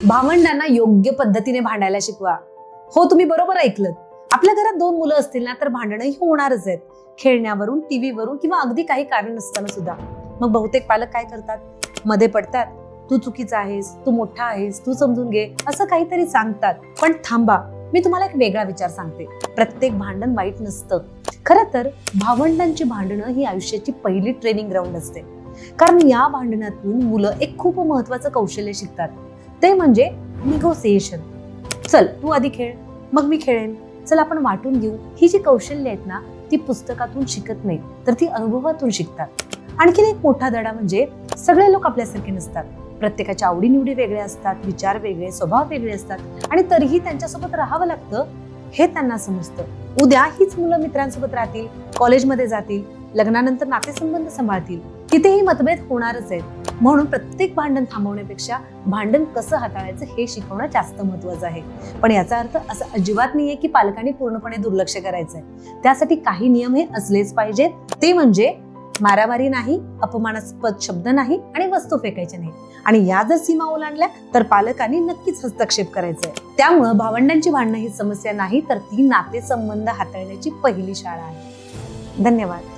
भावंडांना योग्य पद्धतीने भांडायला शिकवा. हो, तुम्ही बरोबर ऐकलं. आपल्या घरात 2 मुलं असतील ना तर भांडणही होणारच आहेत. खेळण्यावरून, टीव्हीवरून किंवा अगदी काही कारण नसताना सुद्धा. मग बहुतेक पालक काय करतात? मध्ये पडतात. तू चुकीचा आहेस, तू मोठा आहेस, तू समजून घे, असं काहीतरी सांगतात. पण थांबा, मी तुम्हाला एक वेगळा विचार सांगते. प्रत्येक भांडण वाईट नसतं. खरं तर भावंडांची भांडणं ही आयुष्याची पहिली ट्रेनिंग ग्राउंड असते. कारण या भांडणातून मुलं एक खूप महत्वाचं कौशल्य शिकतात. ते म्हणजे निगोसिएशन. चल तू आधी खेळ, मग मी खेळेन. चल आपण वाटून घेऊ. ही जी कौशल्य आहेत ना ती पुस्तकातून शिकत नाही तर ती अनुभवातून शिकतात. आणखीन एक मोठा धडा म्हणजे सगळे लोक आपल्यासारखे नसतात. प्रत्येकाच्या आवडीनिवडी वेगळ्या असतात, विचार वेगळे, स्वभाव वेगळे असतात आणि तरीही त्यांच्यासोबत राहावं लागतं हे त्यांना समजतं. उद्या हीच मुलं मित्रांसोबत राहतील, कॉलेजमध्ये जातील, लग्नानंतर नातेसंबंध सांभाळतील. तिथेही मतभेद होणारच आहेत. म्हणून प्रत्येक भांडण थांबवण्यापेक्षा भांडण कसं हाताळायचं हे शिकवणं जास्त महत्वाचं आहे. पण याचा अर्थ असं अजिबात नाहीये की पालकांनी पूर्णपणे दुर्लक्ष करायचंय. त्यासाठी काही नियम हे असलेच पाहिजेत. ते म्हणजे मारामारी नाही, अपमानास्पद शब्द नाही आणि वस्तू फेकायच्या नाही. आणि या जर सीमा ओलांडल्या तर पालकांनी नक्कीच हस्तक्षेप करायचा आहे. त्यामुळं भावंडांची भांडणं ही समस्या नाही तर ती नातेसंबंध हाताळण्याची पहिली शाळा आहे. धन्यवाद.